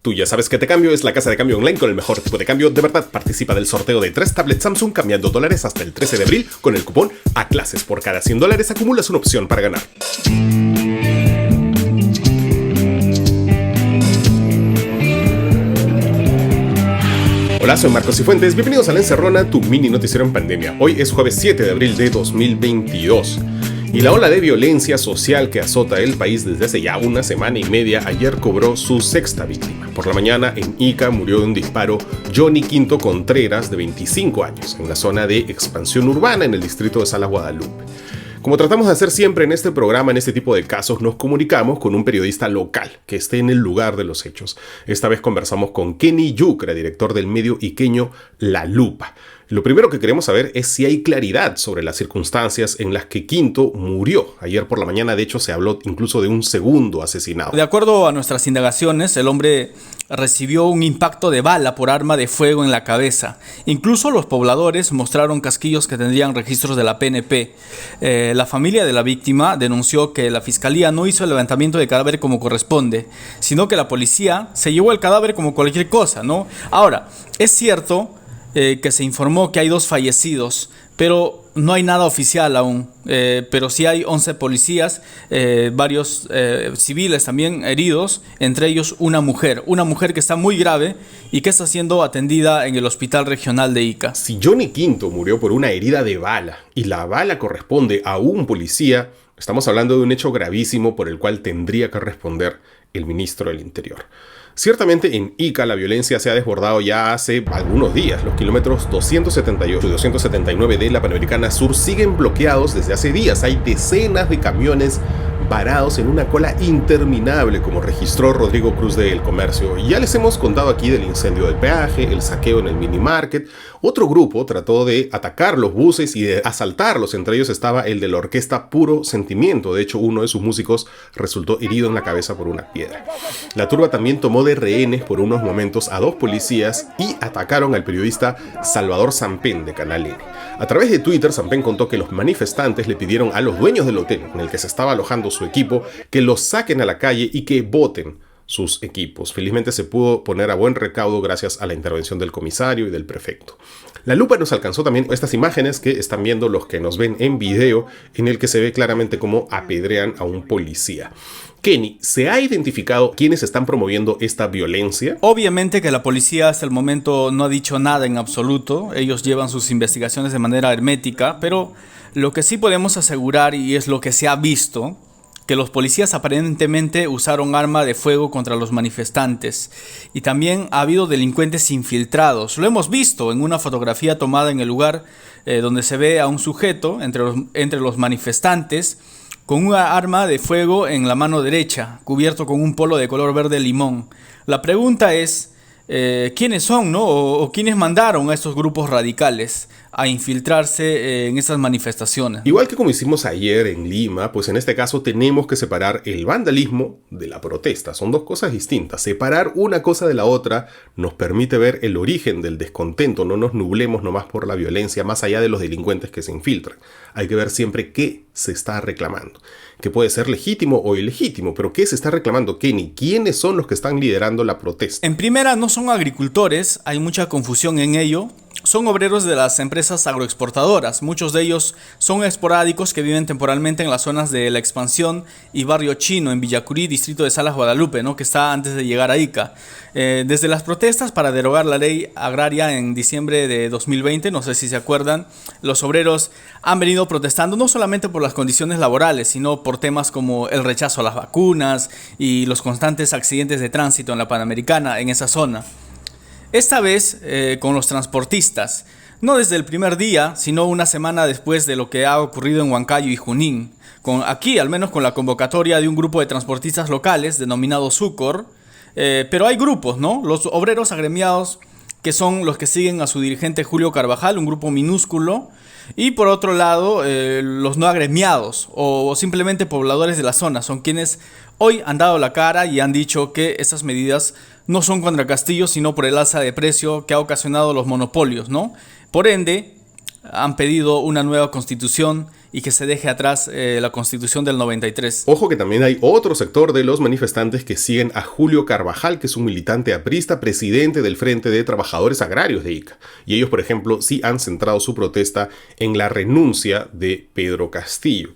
Tú ya sabes que Te Cambio es la casa de cambio online con el mejor tipo de cambio. De verdad, participa del sorteo de 3 tablets Samsung cambiando dólares hasta el 13 de abril con el cupón ACLASES. Por cada $100 acumulas una opción para ganar. Hola, soy Marcos Cifuentes. Bienvenidos a La Encerrona, tu mini noticiero en pandemia. Hoy es jueves 7 de abril de 2022. Y la ola de violencia social que azota el país desde hace ya una semana y media ayer cobró su sexta víctima. Por la mañana en Ica murió de un disparo Johnny Quinto Contreras, de 25 años, en la zona de expansión urbana en el distrito de Salas Guadalupe. Como tratamos de hacer siempre en este programa, en este tipo de casos, nos comunicamos con un periodista local que esté en el lugar de los hechos. Esta vez conversamos con Kenny Yucra, director del medio iqueño La Lupa. Lo primero que queremos saber es si hay claridad sobre las circunstancias en las que Quinto murió. Ayer por la mañana, de hecho, se habló incluso de un segundo asesinado. De acuerdo a nuestras indagaciones, el hombre recibió un impacto de bala por arma de fuego en la cabeza. Incluso los pobladores mostraron casquillos que tendrían registros de la PNP. La familia de la víctima denunció que la fiscalía no hizo el levantamiento de cadáver como corresponde, sino que la policía se llevó el cadáver como cualquier cosa, ¿no? Ahora, es cierto que se informó que hay 2 fallecidos, pero no hay nada oficial aún, pero sí hay 11 policías, varios civiles también heridos, entre ellos una mujer que está muy grave y que está siendo atendida en el hospital regional de Ica. Si Johnny Quinto murió por una herida de bala y la bala corresponde a un policía, estamos hablando de un hecho gravísimo por el cual tendría que responder el ministro del Interior. Ciertamente en Ica la violencia se ha desbordado ya hace algunos días. Los kilómetros 278 y 279 de la Panamericana Sur siguen bloqueados desde hace días. Hay decenas de camiones varados en una cola interminable, como registró Rodrigo Cruz de El Comercio. Y ya les hemos contado aquí del incendio del peaje, el saqueo en el mini market. Otro grupo trató de atacar los buses y de asaltarlos. Entre ellos estaba el de la orquesta Puro Sentimiento. De hecho, uno de sus músicos resultó herido en la cabeza por una piedra. La turba también tomó de rehenes por unos momentos a 2 policías y atacaron al periodista Salvador Sampén de Canal N. A través de Twitter, Sampén contó que los manifestantes le pidieron a los dueños del hotel en el que se estaba alojando su equipo que los saquen a la calle y que voten sus equipos. Felizmente se pudo poner a buen recaudo gracias a la intervención del comisario y del prefecto. La Lupa nos alcanzó también estas imágenes que están viendo los que nos ven en video, en el que se ve claramente cómo apedrean a un policía. Kenny, ¿se ha identificado quiénes están promoviendo esta violencia? Obviamente que la policía hasta el momento no ha dicho nada en absoluto. Ellos llevan sus investigaciones de manera hermética, pero lo que sí podemos asegurar, y es lo que se ha visto, que los policías aparentemente usaron arma de fuego contra los manifestantes, y también ha habido delincuentes infiltrados. Lo hemos visto en una fotografía tomada en el lugar donde se ve a un sujeto entre los manifestantes con una arma de fuego en la mano derecha, cubierto con un polo de color verde limón. La pregunta es, ¿quiénes son, no? ¿O quiénes mandaron a estos grupos radicales a infiltrarse en esas manifestaciones? Igual que como hicimos ayer en Lima, pues en este caso tenemos que separar el vandalismo de la protesta. Son 2 cosas distintas. Separar una cosa de la otra nos permite ver el origen del descontento. No nos nublemos nomás por la violencia, más allá de los delincuentes que se infiltran. Hay que ver siempre qué se está reclamando, que puede ser legítimo o ilegítimo, pero ¿qué se está reclamando, Kenny? ¿Quiénes son los que están liderando la protesta? En primera, no son agricultores, hay mucha confusión en ello. Son obreros de las empresas agroexportadoras. Muchos de ellos son esporádicos que viven temporalmente en las zonas de La Expansión y Barrio Chino, en Villacurí, distrito de Salas Guadalupe, ¿no? Que está antes de llegar a Ica. Desde las protestas para derogar la ley agraria en diciembre de 2020, no sé si se acuerdan, los obreros han venido protestando no solamente por las condiciones laborales, sino por temas como el rechazo a las vacunas y los constantes accidentes de tránsito en la Panamericana, en esa zona. Esta vez con los transportistas, no desde el primer día, sino una semana después de lo que ha ocurrido en Huancayo y Junín. Aquí, al menos con la convocatoria de un grupo de transportistas locales denominado Sucor, pero hay grupos, ¿no? Los obreros agremiados, que son los que siguen a su dirigente Julio Carvajal, un grupo minúsculo, y por otro lado, los no agremiados o simplemente pobladores de la zona son quienes hoy han dado la cara y han dicho que estas medidas no son contra Castillo, sino por el alza de precio que ha ocasionado los monopolios, ¿no? Por ende, han pedido una nueva constitución y que se deje atrás la Constitución del 93. Ojo que también hay otro sector de los manifestantes que siguen a Julio Carvajal, que es un militante aprista, presidente del Frente de Trabajadores Agrarios de Ica. Y ellos, por ejemplo, sí han centrado su protesta en la renuncia de Pedro Castillo.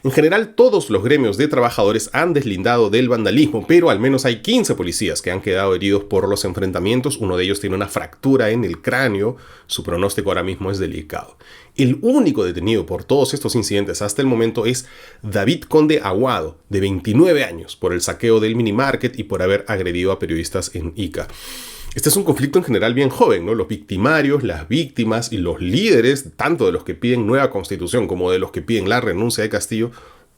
En general, todos los gremios de trabajadores han deslindado del vandalismo, pero al menos hay 15 policías que han quedado heridos por los enfrentamientos. Uno de ellos tiene una fractura en el cráneo. Su pronóstico ahora mismo es delicado. El único detenido por todos estos incidentes hasta el momento es David Conde Aguado, de 29 años, por el saqueo del minimarket y por haber agredido a periodistas en Ica. Este es un conflicto en general bien joven, ¿no? Los victimarios, las víctimas y los líderes, tanto de los que piden nueva constitución como de los que piden la renuncia de Castillo,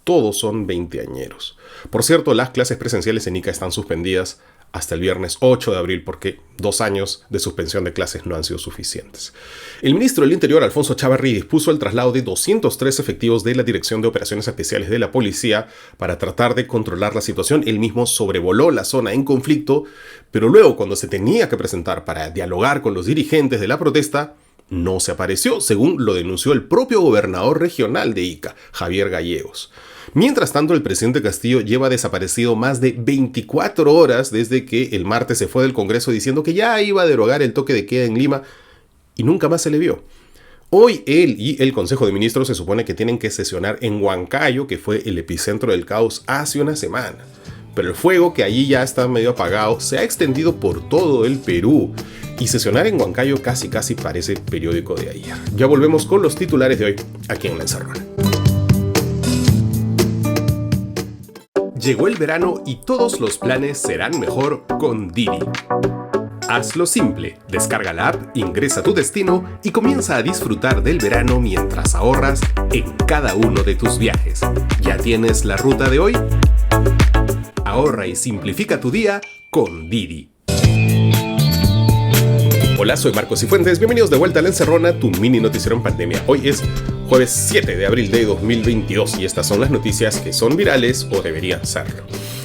todos son veinteañeros. Por cierto, las clases presenciales en Ica están suspendidas hasta el viernes 8 de abril porque 2 años de suspensión de clases no han sido suficientes. El ministro del Interior, Alfonso Chavarri, dispuso el traslado de 203 efectivos de la Dirección de Operaciones Especiales de la Policía para tratar de controlar la situación. Él mismo sobrevoló la zona en conflicto, pero luego, cuando se tenía que presentar para dialogar con los dirigentes de la protesta, no se apareció, según lo denunció el propio gobernador regional de Ica, Javier Gallegos. Mientras tanto, el presidente Castillo lleva desaparecido más de 24 horas desde que el martes se fue del Congreso diciendo que ya iba a derogar el toque de queda en Lima y nunca más se le vio. Hoy él y el Consejo de Ministros se supone que tienen que sesionar en Huancayo, que fue el epicentro del caos hace una semana. Pero el fuego, que allí ya está medio apagado, se ha extendido por todo el Perú. Y sesionar en Huancayo casi parece periódico de ayer. Ya volvemos con los titulares de hoy aquí en La Encerrona. Llegó el verano y todos los planes serán mejor con Didi. Hazlo simple, descarga la app, ingresa tu destino y comienza a disfrutar del verano mientras ahorras en cada uno de tus viajes. ¿Ya tienes la ruta de hoy? Ahorra y simplifica tu día con Didi. Hola, soy Marcos Cifuentes, bienvenidos de vuelta a La Encerrona, tu mini noticiero en pandemia. Hoy es jueves 7 de abril de 2022 y estas son las noticias que son virales o deberían serlo.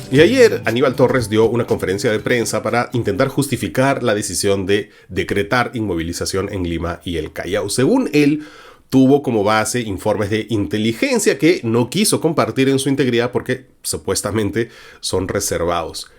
Y ayer Aníbal Torres dio una conferencia de prensa para intentar justificar la decisión de decretar inmovilización en Lima y el Callao. Según él, tuvo como base informes de inteligencia que no quiso compartir en su integridad porque supuestamente son reservados.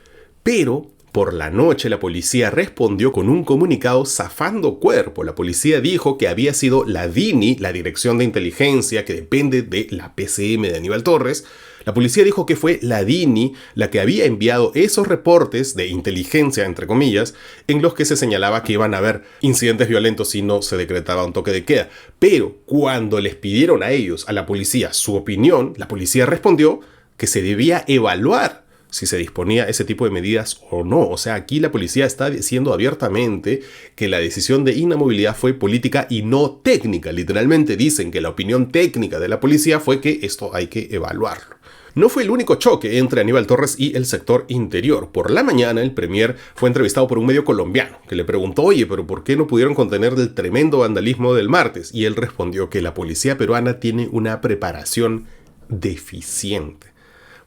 Pero por la noche la policía respondió con un comunicado zafando cuerpo. La policía dijo que había sido la DINI, la Dirección de Inteligencia, que depende de la PCM de Aníbal Torres. La policía dijo que fue la DINI la que había enviado esos reportes de inteligencia, entre comillas, en los que se señalaba que iban a haber incidentes violentos si no se decretaba un toque de queda. Pero cuando les pidieron a ellos, a la policía, su opinión, la policía respondió que se debía evaluar si se disponía ese tipo de medidas o no. O sea, aquí la policía está diciendo abiertamente que la decisión de inamovilidad fue política y no técnica. Literalmente dicen que la opinión técnica de la policía fue que esto hay que evaluarlo. No fue el único choque entre Aníbal Torres y el sector interior. Por la mañana, el premier fue entrevistado por un medio colombiano que le preguntó, oye, pero ¿por qué no pudieron contener el tremendo vandalismo del martes? Y él respondió que la policía peruana tiene una preparación deficiente.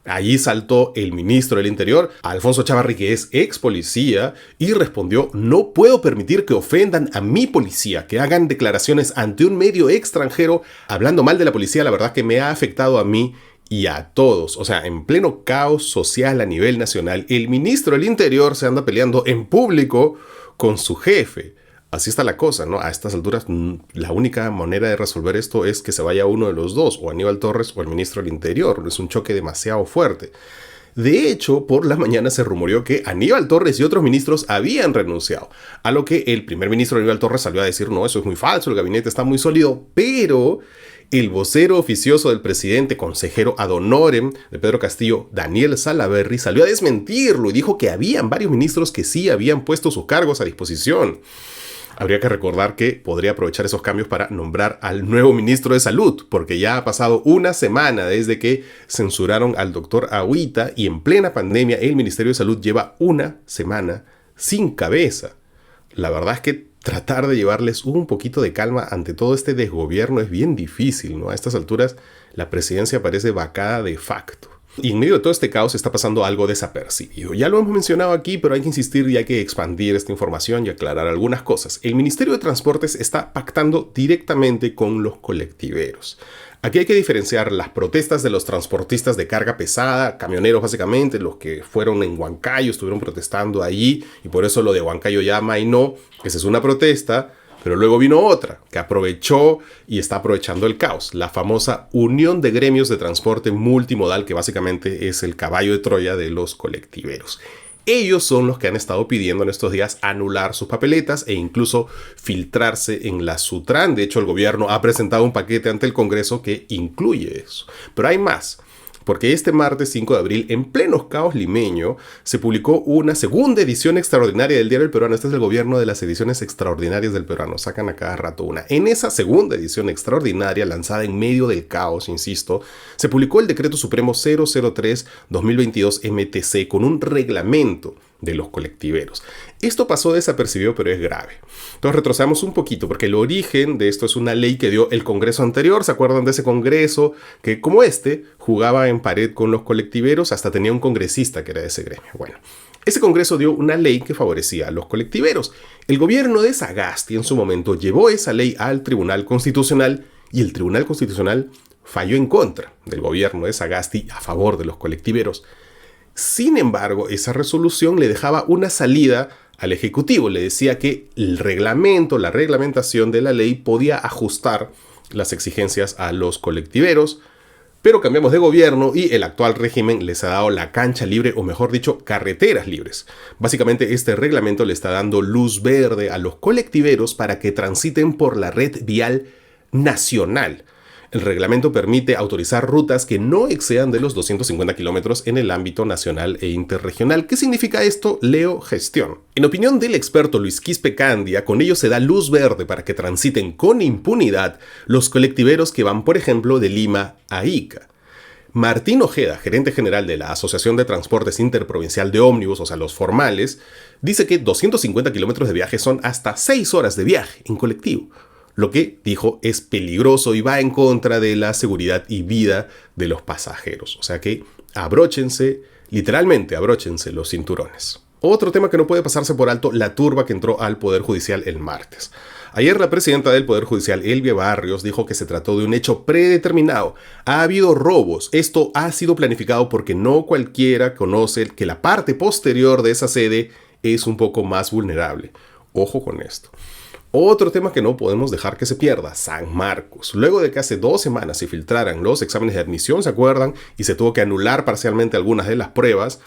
Allí saltó el ministro del Interior, Alfonso Chavarri, que es ex policía, y respondió: no puedo permitir que ofendan a mi policía, que hagan declaraciones ante un medio extranjero hablando mal de la policía. La verdad que me ha afectado a mí y a todos. O sea, en pleno caos social a nivel nacional, el ministro del Interior se anda peleando en público con su jefe. Así está la cosa, ¿no? A estas alturas, la única manera de resolver esto es que se vaya uno de los dos, o Aníbal Torres o el ministro del Interior. Es un choque demasiado fuerte. De hecho, por la mañana se rumoreó que Aníbal Torres y otros ministros habían renunciado, a lo que el primer ministro Aníbal Torres salió a decir: no, eso es muy falso, el gabinete está muy sólido, pero el vocero oficioso del presidente, consejero ad honorem de Pedro Castillo, Daniel Salaverry, salió a desmentirlo y dijo que habían varios ministros que sí habían puesto sus cargos a disposición. Habría que recordar que podría aprovechar esos cambios para nombrar al nuevo ministro de Salud, porque ya ha pasado una semana desde que censuraron al doctor Agüita y en plena pandemia el Ministerio de Salud lleva una semana sin cabeza. La verdad es que tratar de llevarles un poquito de calma ante todo este desgobierno es bien difícil, ¿no? A estas alturas la presidencia parece vacada de facto. Y en medio de todo este caos está pasando algo desapercibido. Ya lo hemos mencionado aquí, pero hay que insistir y hay que expandir esta información y aclarar algunas cosas. El Ministerio de Transportes está pactando directamente con los colectiveros. Aquí hay que diferenciar las protestas de los transportistas de carga pesada, camioneros básicamente, los que fueron en Huancayo, estuvieron protestando allí, y por eso lo de Huancayo llama y no, que esa es una protesta. Pero luego vino otra, que aprovechó y está aprovechando el caos, la famosa Unión de Gremios de Transporte Multimodal, que básicamente es el caballo de Troya de los colectiveros. Ellos son los que han estado pidiendo en estos días anular sus papeletas e incluso filtrarse en la Sutran. De hecho, el gobierno ha presentado un paquete ante el Congreso que incluye eso. Pero hay más. Porque este martes 5 de abril, en pleno caos limeño, se publicó una segunda edición extraordinaria del Diario del Peruano. Este es el gobierno de las ediciones extraordinarias del Peruano. Sacan a cada rato una. En esa segunda edición extraordinaria, lanzada en medio del caos, insisto, se publicó el Decreto Supremo 003-2022 MTC con un reglamento de los colectiveros. Esto pasó desapercibido, pero es grave. Entonces retrocedamos un poquito, porque el origen de esto es una ley que dio el Congreso anterior. ¿Se acuerdan de ese Congreso? Que como jugaba en pared con los colectiveros, hasta tenía un congresista que era de ese gremio. Bueno, ese Congreso dio una ley que favorecía a los colectiveros. El gobierno de Sagasti en su momento llevó esa ley al Tribunal Constitucional y el Tribunal Constitucional falló en contra del gobierno de Sagasti a favor de los colectiveros. Sin embargo, esa resolución le dejaba una salida al Ejecutivo. Le decía que el reglamento, la reglamentación de la ley podía ajustar las exigencias a los colectiveros, pero cambiamos de gobierno y el actual régimen les ha dado la cancha libre, o mejor dicho, carreteras libres. Básicamente, este reglamento le está dando luz verde a los colectiveros para que transiten por la red vial nacional. El reglamento permite autorizar rutas que no excedan de los 250 kilómetros en el ámbito nacional e interregional. ¿Qué significa esto? Leo gestión. En opinión del experto Luis Quispe Candia, con ello se da luz verde para que transiten con impunidad los colectiveros que van, por ejemplo, de Lima a Ica. Martín Ojeda, gerente general de la Asociación de Transportes Interprovincial de Ómnibus, o sea, los formales, dice que 250 kilómetros de viaje son hasta 6 horas de viaje en colectivo. Lo que, dijo, es peligroso y va en contra de la seguridad y vida de los pasajeros. O sea que abróchense, literalmente abróchense los cinturones. Otro tema que no puede pasarse por alto, la turba que entró al Poder Judicial el martes. Ayer la presidenta del Poder Judicial, Elvia Barrios, dijo que se trató de un hecho predeterminado. Ha habido robos. Esto ha sido planificado porque no cualquiera conoce que la parte posterior de esa sede es un poco más vulnerable. Ojo con esto. Otro tema que no podemos dejar que se pierda, San Marcos. Luego de que hace 2 semanas se filtraran los exámenes de admisión, ¿se acuerdan? Y se tuvo que anular parcialmente algunas de las pruebas.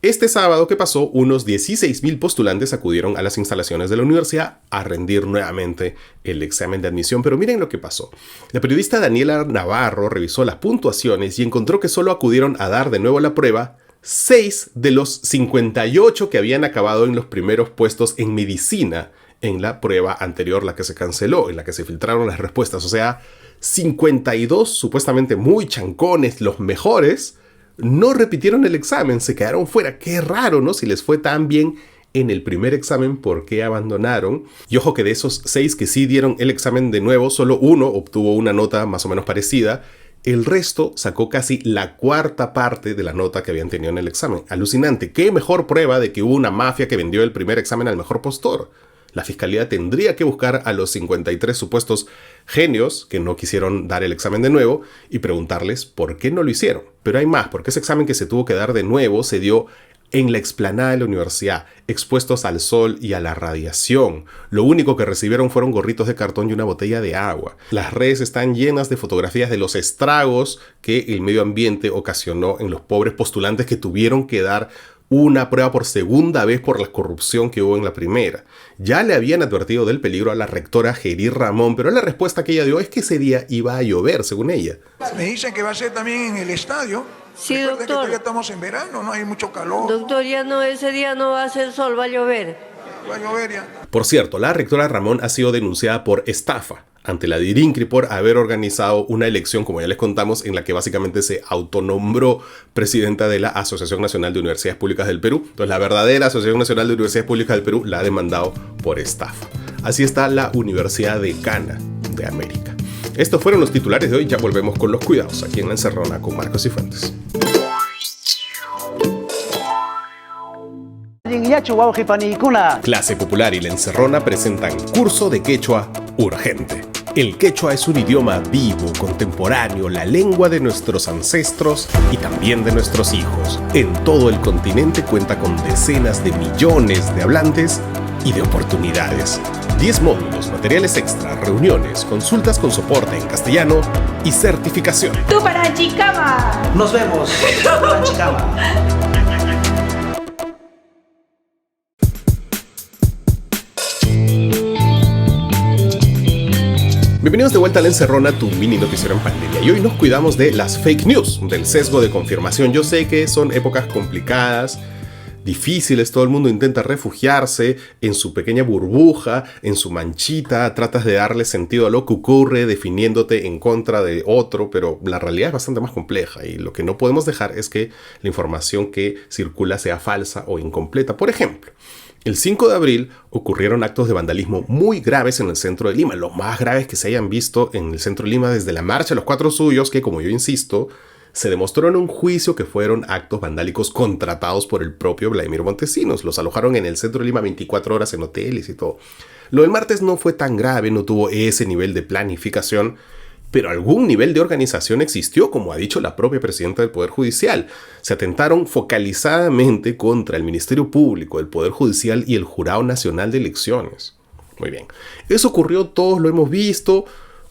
Este sábado que pasó, unos 16,000 postulantes acudieron a las instalaciones de la universidad a rendir nuevamente el examen de admisión. Pero miren lo que pasó. La periodista Daniela Navarro revisó las puntuaciones y encontró que solo acudieron a dar de nuevo la prueba 6 de los 58 que habían acabado en los primeros puestos en medicina en la prueba anterior, la que se canceló, en la que se filtraron las respuestas. O sea, 52 supuestamente muy chancones, los mejores, no repitieron el examen, se quedaron fuera. Qué raro, ¿no? Si les fue tan bien en el primer examen, ¿por qué abandonaron? Y ojo que de esos 6 que sí dieron el examen de nuevo, solo uno obtuvo una nota más o menos parecida. El resto sacó casi la 1/4 parte de la nota que habían tenido en el examen. Alucinante. ¿Qué mejor prueba de que hubo una mafia que vendió el primer examen al mejor postor? La fiscalía tendría que buscar a los 53 supuestos genios que no quisieron dar el examen de nuevo y preguntarles por qué no lo hicieron. Pero hay más, porque ese examen que se tuvo que dar de nuevo se dio en la explanada de la universidad, expuestos al sol y a la radiación. Lo único que recibieron fueron gorritos de cartón y una botella de agua. Las redes están llenas de fotografías de los estragos que el medio ambiente ocasionó en los pobres postulantes que tuvieron que dar una prueba por segunda vez por la corrupción que hubo en la primera. Ya le habían advertido del peligro a la rectora Geri Ramón, pero la respuesta que ella dio es que ese día iba a llover, según ella. Me dicen que va a ser también en el estadio. Sí, recuerden doctor. que todavía estamos en verano, no hay mucho calor. Doctor, ya no, ese día no va a hacer sol, va a llover. Va a llover ya. Por cierto, la rectora Ramón ha sido denunciada por estafa ante la DIRINCRI por haber organizado una elección, como ya les contamos, en la que básicamente se autonombró presidenta de la Asociación Nacional de Universidades Públicas del Perú. Entonces, la verdadera Asociación Nacional de Universidades Públicas del Perú la ha demandado por estafa. Así está la Universidad de Cana de América. Estos fueron los titulares de hoy. Ya volvemos con los cuidados aquí en La Encerrona con Marcos y Fuentes. Clase Popular y La Encerrona presentan Curso de Quechua Urgente. El quechua es un idioma vivo, contemporáneo, la lengua de nuestros ancestros y también de nuestros hijos. En todo el continente cuenta con decenas de millones de hablantes y de oportunidades. 10 módulos, materiales extra, reuniones, consultas con soporte en castellano y certificación. ¡Tú para Chicama! Nos vemos. Para Chicama. Bienvenidos de vuelta a La Encerrona, tu mini noticiero en pandemia. Y hoy nos cuidamos de las fake news, del sesgo de confirmación. Yo sé que son épocas complicadas, difíciles, todo el mundo intenta refugiarse en su pequeña burbuja, en su manchita, tratas de darle sentido a lo que ocurre definiéndote en contra de otro, pero la realidad es bastante más compleja y lo que no podemos dejar es que la información que circula sea falsa o incompleta. Por ejemplo, el 5 de abril ocurrieron actos de vandalismo muy graves en el centro de Lima, los más graves que se hayan visto en el centro de Lima desde la Marcha de los Cuatro Suyos, que, como yo insisto, se demostró en un juicio que fueron actos vandálicos contratados por el propio Vladimir Montesinos. Los alojaron en el centro de Lima 24 horas en hoteles y todo. Lo del martes no fue tan grave, no tuvo ese nivel de planificación, pero algún nivel de organización existió, como ha dicho la propia presidenta del Poder Judicial. Se atentaron focalizadamente contra el Ministerio Público, el Poder Judicial y el Jurado Nacional de Elecciones. Muy bien. Eso ocurrió, todos lo hemos visto,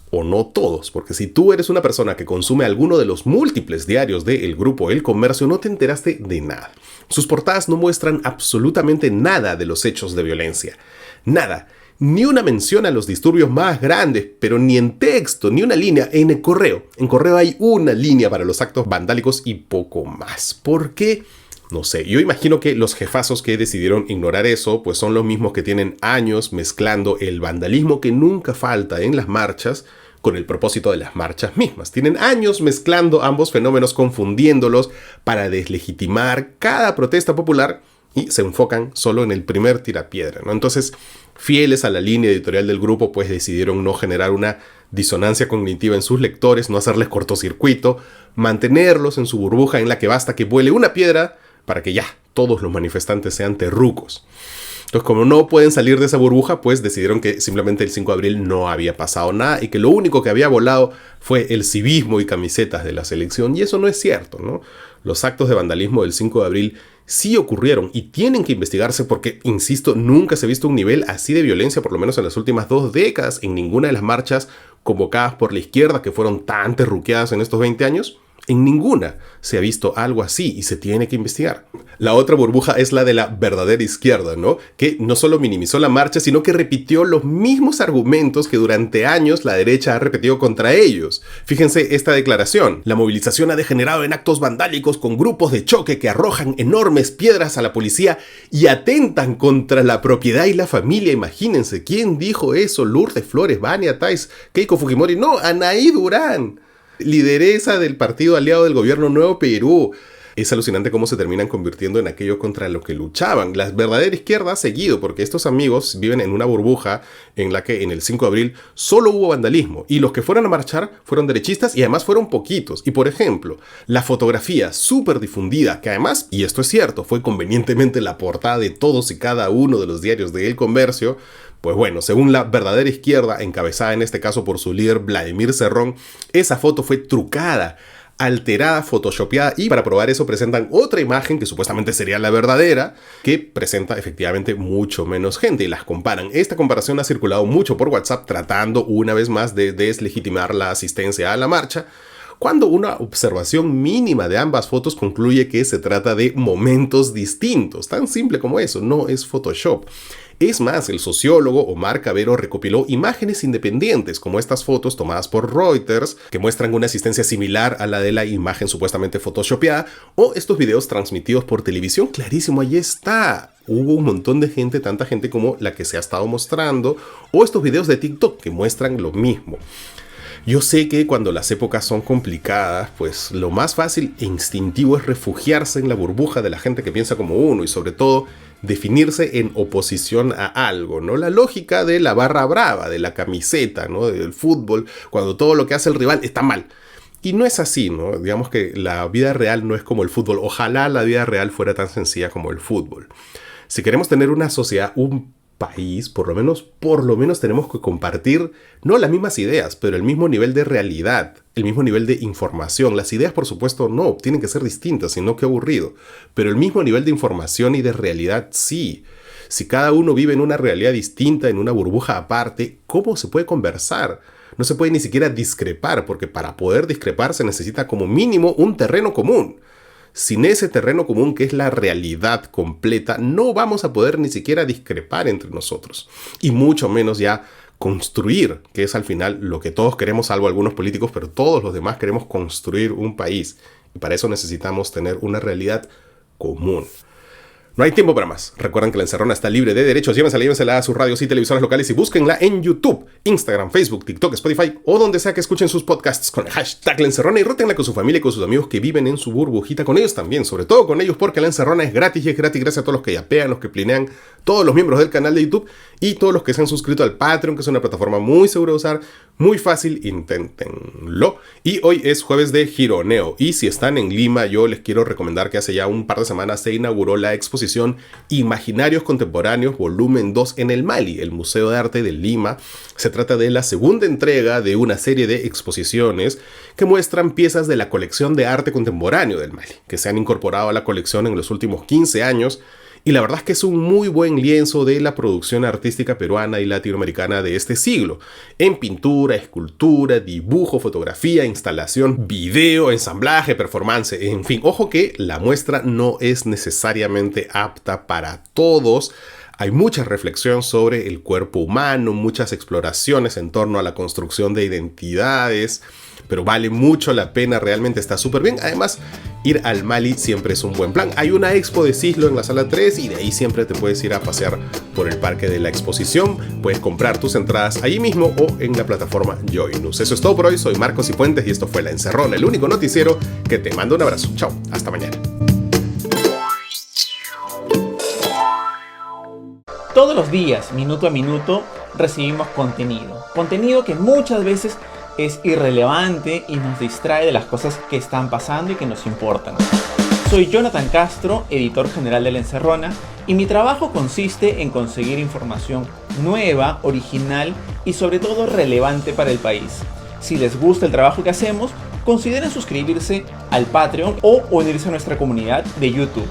o no todos, porque si tú eres una persona que consume alguno de los múltiples diarios del grupo El Comercio, no te enteraste de nada. Sus portadas no muestran absolutamente nada de los hechos de violencia. Nada. Ni una mención a los disturbios más grandes, pero ni en texto, ni una línea en el correo. En correo hay una línea para los actos vandálicos y poco más. ¿Por qué? No sé, yo imagino que los jefazos que decidieron ignorar eso, pues son los mismos que tienen años mezclando el vandalismo que nunca falta en las marchas con el propósito de las marchas mismas. Tienen años mezclando ambos fenómenos, confundiéndolos para deslegitimar cada protesta popular y se enfocan solo en el primer tirapiedra, ¿no? Entonces, fieles a la línea editorial del grupo, pues decidieron no generar una disonancia cognitiva en sus lectores, no hacerles cortocircuito, mantenerlos en su burbuja en la que basta que vuele una piedra para que ya todos los manifestantes sean terrucos. Entonces, como no pueden salir de esa burbuja, pues decidieron que simplemente el 5 de abril no había pasado nada y que lo único que había volado fue el civismo y camisetas de la selección. Y eso no es cierto, ¿no? Los actos de vandalismo del 5 de abril sí ocurrieron y tienen que investigarse porque, insisto, nunca se ha visto un nivel así de violencia, por lo menos en las últimas 2 décadas, en ninguna de las marchas convocadas por la izquierda que fueron tan terruqueadas en estos 20 años. En ninguna se ha visto algo así y se tiene que investigar. La otra burbuja es la de la verdadera izquierda, ¿no? Que no solo minimizó la marcha, sino que repitió los mismos argumentos que durante años la derecha ha repetido contra ellos. Fíjense esta declaración. La movilización ha degenerado en actos vandálicos con grupos de choque que arrojan enormes piedras a la policía y atentan contra la propiedad y la familia. Imagínense, ¿quién dijo eso? Lourdes Flores, Vania Tais, Keiko Fujimori. No, Anaí Durán, lideresa del partido aliado del gobierno Nuevo Perú. Es alucinante cómo se terminan convirtiendo en aquello contra lo que luchaban. La verdadera izquierda ha seguido, porque estos amigos viven en una burbuja en la que en el 5 de abril solo hubo vandalismo y los que fueron a marchar fueron derechistas y además fueron poquitos. Y por ejemplo, la fotografía súper difundida, que además, y esto es cierto, fue convenientemente la portada de todos y cada uno de los diarios de El Comercio. Pues bueno, según la verdadera izquierda, encabezada en este caso por su líder Vladimir Cerrón, esa foto fue trucada, alterada, photoshopeada, y para probar eso presentan otra imagen que supuestamente sería la verdadera, que presenta efectivamente mucho menos gente y las comparan. Esta comparación ha circulado mucho por WhatsApp tratando una vez más de deslegitimar la asistencia a la marcha, cuando una observación mínima de ambas fotos concluye que se trata de momentos distintos. Tan simple como eso, no es Photoshop. Es más, el sociólogo Omar Cabero recopiló imágenes independientes, como estas fotos tomadas por Reuters, que muestran una asistencia similar a la de la imagen supuestamente photoshopeada, o estos videos transmitidos por televisión. Clarísimo, ahí está. Hubo un montón de gente, tanta gente como la que se ha estado mostrando, o estos videos de TikTok que muestran lo mismo. Yo sé que cuando las épocas son complicadas, pues lo más fácil e instintivo es refugiarse en la burbuja de la gente que piensa como uno y sobre todo definirse en oposición a algo, ¿no? La lógica de la barra brava, de la camiseta, ¿no? Del fútbol, cuando todo lo que hace el rival está mal. Y no es así, ¿no? Digamos que la vida real no es como el fútbol. Ojalá la vida real fuera tan sencilla como el fútbol. Si queremos tener una sociedad, un país, por lo menos tenemos que compartir no las mismas ideas, pero el mismo nivel de realidad, el mismo nivel de información. Las ideas, por supuesto, no, tienen que ser distintas, sino que aburrido. Pero el mismo nivel de información y de realidad, sí. Si cada uno vive en una realidad distinta, en una burbuja aparte, ¿cómo se puede conversar? No se puede ni siquiera discrepar, porque para poder discrepar se necesita como mínimo un terreno común. Sin ese terreno común que es la realidad completa, no vamos a poder ni siquiera discrepar entre nosotros. Y mucho menos ya construir, que es al final lo que todos queremos, salvo algunos políticos, pero todos los demás queremos construir un país. Y para eso necesitamos tener una realidad común. No hay tiempo para más. Recuerden que La Encerrona está libre de derechos. Llévensela a sus radios y televisoras locales y búsquenla en YouTube, Instagram, Facebook, TikTok, Spotify o donde sea que escuchen sus podcasts con el hashtag La Encerrona y rótenla con su familia y con sus amigos que viven en su burbujita. Con ellos también, sobre todo con ellos, porque La Encerrona es gratis y es gratis gracias a todos los que yapean, los que plinean, todos los miembros del canal de YouTube y todos los que se han suscrito al Patreon, que es una plataforma muy segura de usar, muy fácil, inténtenlo. Y hoy es jueves de Gironeo y si están en Lima, yo les quiero recomendar que hace ya un par de semanas se inauguró la exposición Imaginarios Contemporáneos Volumen 2 en el Mali, el Museo de Arte de Lima. Se trata de la segunda entrega de una serie de exposiciones que muestran piezas de la colección de arte contemporáneo del Mali, que se han incorporado a la colección en los últimos 15 años. Y la verdad es que es un muy buen lienzo de la producción artística peruana y latinoamericana de este siglo. En pintura, escultura, dibujo, fotografía, instalación, video, ensamblaje, performance, en fin. Ojo que la muestra no es necesariamente apta para todos. Hay mucha reflexión sobre el cuerpo humano, muchas exploraciones en torno a la construcción de identidades, pero vale mucho la pena, realmente está súper bien. Además, ir al Mali siempre es un buen plan. Hay una expo de siglo en la sala 3 y de ahí siempre te puedes ir a pasear por el parque de la exposición. Puedes comprar tus entradas allí mismo o en la plataforma Joinus. Eso es todo por hoy, soy Marcos Cifuentes y esto fue La Encerrona, el único noticiero que te manda un abrazo. Chao, hasta mañana. Todos los días, minuto a minuto, recibimos contenido que muchas veces es irrelevante y nos distrae de las cosas que están pasando y que nos importan. Soy Jonathan Castro, editor general de La Encerrona, y mi trabajo consiste en conseguir información nueva, original y sobre todo relevante para el país. Si les gusta el trabajo que hacemos, consideren suscribirse al Patreon o unirse a nuestra comunidad de YouTube.